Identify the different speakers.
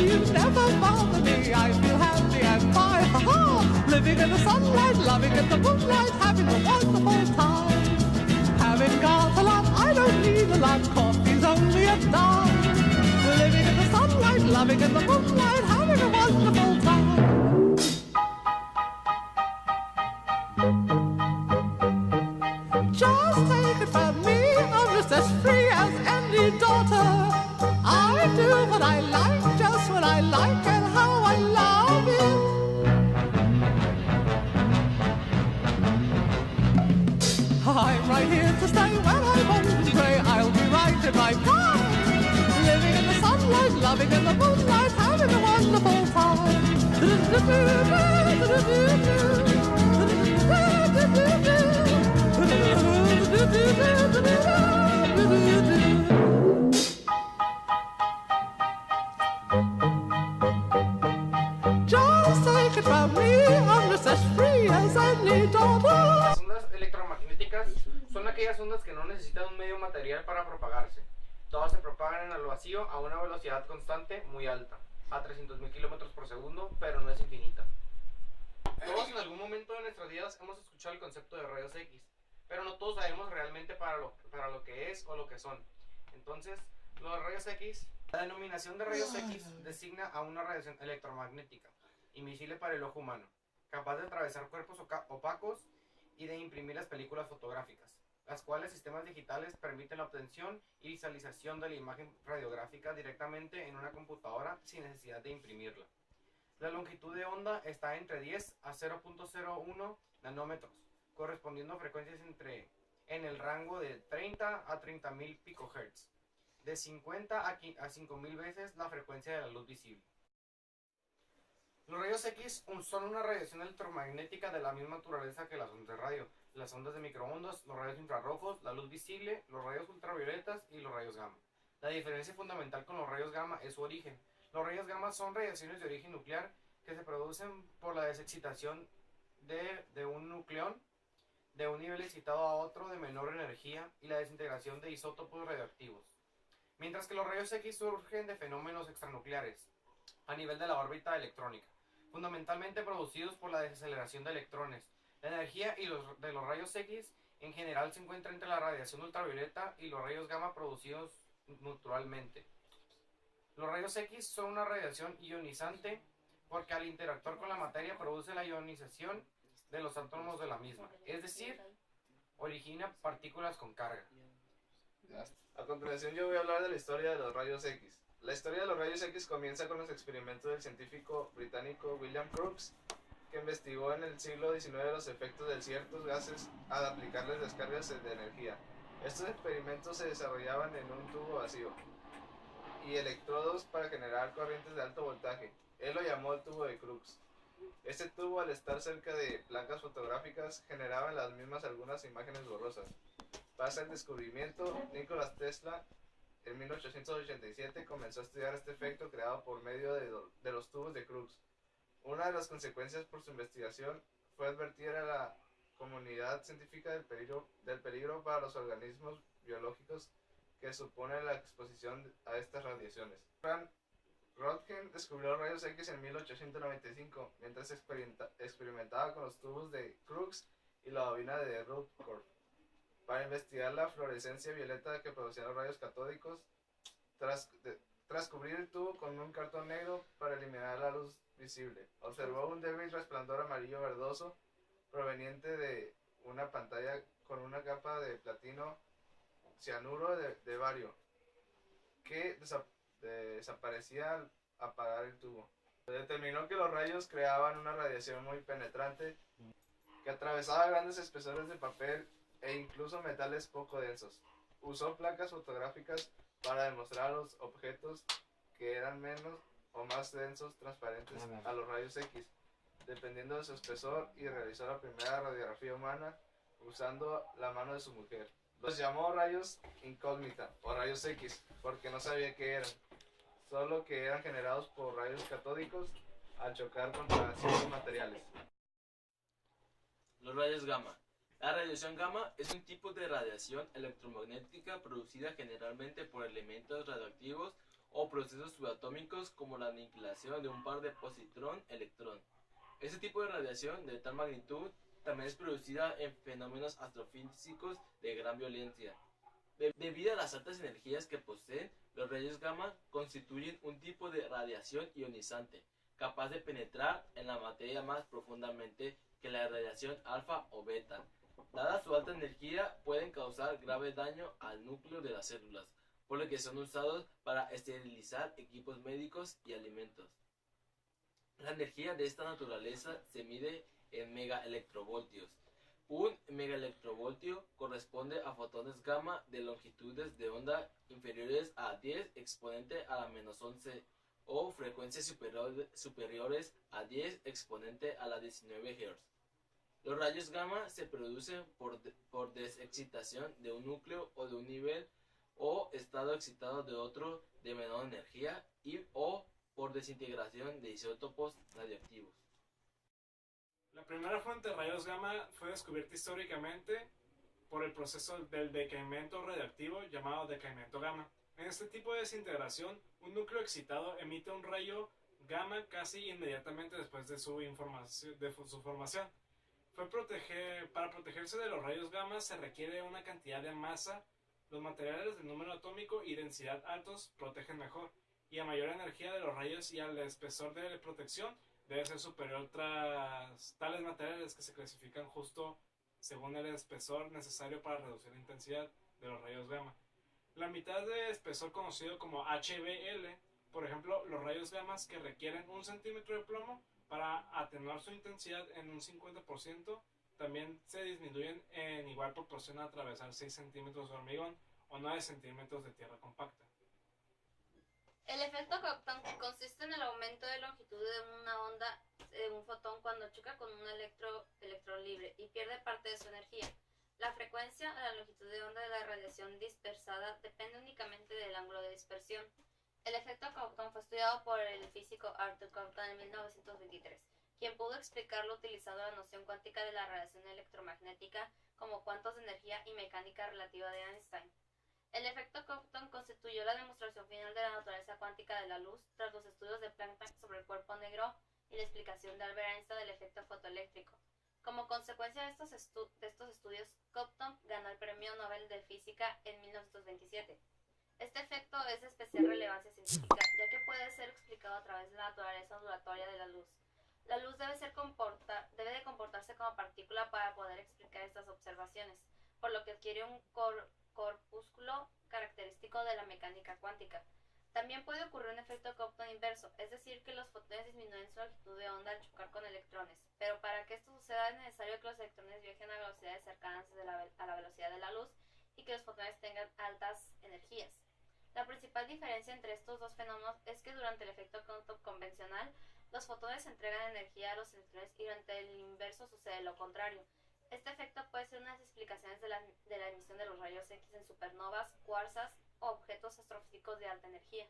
Speaker 1: you never bother me. I feel happy and fine, ha-ha. Living in the sunlight, loving in the moonlight, having a wonderful time. Having got a lot, I don't need a lot. Coffee's only a dime. Living in the sunlight, loving in the moonlight, having a wonderful time. Just take it from me, I'm just as free as any daughter. I do what I like, just what I like, and how I love it. I'm right here to stay when I'm old and grey. I'll be right in my prime. Living in the sunlight, loving in the moonlight, having a wonderful time. Just take it from me, I'm just as free as any daughter.
Speaker 2: Las ondas electromagnéticas son aquellas ondas que no necesitan un medio material para propagarse. Todas se propagan en el vacío a una velocidad constante muy alta, a 300.000 kilómetros por segundo, pero no es infinita. Todos en algún momento de nuestras vidas hemos escuchado el concepto de rayos X, pero no todos sabemos realmente para lo que es o lo que son. Entonces, los rayos X, la denominación de rayos X designa a una radiación electromagnética, invisible para el ojo humano, capaz de atravesar cuerpos opacos y de imprimir las películas fotográficas, las cuales sistemas digitales permiten la obtención y visualización de la imagen radiográfica directamente en una computadora sin necesidad de imprimirla. La longitud de onda está entre 10 a 0.01 nanómetros, correspondiendo a frecuencias en el rango de 30 a 30.000 picohertz, de 50 a 5.000 veces la frecuencia de la luz visible. Los rayos X son una radiación electromagnética de la misma naturaleza que las ondas de radio, las ondas de microondas, los rayos infrarrojos, la luz visible, los rayos ultravioletas y los rayos gamma. La diferencia fundamental con los rayos gamma es su origen. Los rayos gamma son radiaciones de origen nuclear que se producen por la desexcitación de un nucleón de un nivel excitado a otro de menor energía y la desintegración de isótopos radioactivos. Mientras que los rayos X surgen de fenómenos extranucleares a nivel de la órbita electrónica, fundamentalmente producidos por la desaceleración de electrones. La energía de los rayos X en general se encuentra entre la radiación ultravioleta y los rayos gamma producidos naturalmente. Los rayos X son una radiación ionizante porque al interactuar con la materia produce la ionización de los átomos de la misma, es decir, origina partículas con carga.
Speaker 3: A continuación yo voy a hablar de la historia de los rayos X. La historia de los rayos X comienza con los experimentos del científico británico William Crookes, que investigó en el siglo XIX los efectos de ciertos gases al aplicarles descargas de energía. Estos experimentos se desarrollaban en un tubo vacío y electrodos para generar corrientes de alto voltaje. Él lo llamó el tubo de Crookes. Este tubo, al estar cerca de placas fotográficas, generaba en las mismas algunas imágenes borrosas. Pasa el descubrimiento, Nikola Tesla en 1887 comenzó a estudiar este efecto creado por medio de los tubos de Crookes. Una de las consecuencias por su investigación fue advertir a la comunidad científica del peligro para los organismos biológicos que supone la exposición a estas radiaciones. Frank Röntgen descubrió los rayos X en 1895 mientras experimentaba con los tubos de Crookes y la bobina de Rutherford para investigar la fluorescencia violeta que producían los rayos catódicos. Tras cubrir el tubo con un cartón negro para eliminar la luz visible, observó un débil resplandor amarillo verdoso proveniente de una pantalla con una capa de platino cianuro de bario que desaparecía al apagar el tubo. Determinó que los rayos creaban una radiación muy penetrante que atravesaba grandes espesores de papel e incluso metales poco densos. Usó placas fotográficas para demostrar a los objetos que eran menos o más densos transparentes a los rayos X, dependiendo de su espesor, y realizó la primera radiografía humana usando la mano de su mujer. Los llamó rayos incógnita o rayos X porque no sabía qué eran, solo que eran generados por rayos catódicos al chocar contra ciertos materiales.
Speaker 4: Los rayos gamma. La radiación gamma es un tipo de radiación electromagnética producida generalmente por elementos radioactivos o procesos subatómicos como la aniquilación de un par de positrón-electrón. Este tipo de radiación de tal magnitud también es producida en fenómenos astrofísicos de gran violencia. Debido a las altas energías que poseen, los rayos gamma constituyen un tipo de radiación ionizante, capaz de penetrar en la materia más profundamente que la radiación alfa o beta. Dada su alta energía, pueden causar grave daño al núcleo de las células, por lo que son usados para esterilizar equipos médicos y alimentos. La energía de esta naturaleza se mide en megaelectrovoltios. Un megaelectrovoltio corresponde a fotones gamma de longitudes de onda inferiores a 10 exponente a la menos 11 o frecuencias superiores a 10 exponente a la 19 Hz. Los rayos gamma se producen por desexcitación de un núcleo o de un nivel o estado excitado de otro de menor energía o por desintegración de isótopos radioactivos.
Speaker 5: La primera fuente de rayos gamma fue descubierta históricamente por el proceso del decaimiento radioactivo llamado decaimiento gamma. En este tipo de desintegración, un núcleo excitado emite un rayo gamma casi inmediatamente después de su formación. Para protegerse de los rayos gamma se requiere una cantidad de masa. Los materiales de número atómico y densidad altos protegen mejor, y a mayor energía de los rayos y al espesor de protección debe ser superior tras tales materiales que se clasifican justo según el espesor necesario para reducir la intensidad de los rayos gamma. La mitad de espesor conocido como HBL, por ejemplo, los rayos gamma que requieren 1 centímetro de plomo para atenuar su intensidad en un 50%, también se disminuyen en igual proporción a atravesar 6 centímetros de hormigón o 9 centímetros de tierra compacta.
Speaker 6: El efecto Compton consiste en el aumento de longitud de una onda de un fotón cuando choca con un electrón libre y pierde parte de su energía. La frecuencia, la longitud de onda de la radiación dispersada depende únicamente del ángulo de dispersión. El efecto Compton fue estudiado por el físico Arthur Compton en 1923, quien pudo explicarlo utilizando la noción cuántica de la radiación electromagnética como cuantos de energía y mecánica relativa de Einstein. El efecto Compton constituyó la demostración final de la naturaleza cuántica de la luz tras los estudios de Planck sobre el cuerpo negro y la explicación de Albert Einstein del efecto fotoeléctrico. Como consecuencia de estos estudios, Compton ganó el Premio Nobel de Física en 1927. Este efecto es de especial relevancia científica, ya que puede ser explicado a través de la naturaleza ondulatoria de la luz. La luz debe de comportarse como partícula para poder explicar estas observaciones, por lo que adquiere un corpúsculo característico de la mecánica cuántica. También puede ocurrir un efecto Compton inverso, es decir, que los fotones disminuyen su longitud de onda al chocar con electrones, pero para que esto suceda es necesario que los electrones viajen a velocidades cercanas a la velocidad de la luz y que los fotones tengan altas energías. La principal diferencia entre estos dos fenómenos es que durante el efecto Compton convencional, los fotones entregan energía a los electrones y durante el inverso sucede lo contrario. Este efecto puede ser una de las explicaciones de la emisión de los rayos X en supernovas, cuarzas o objetos astrofísicos de alta energía.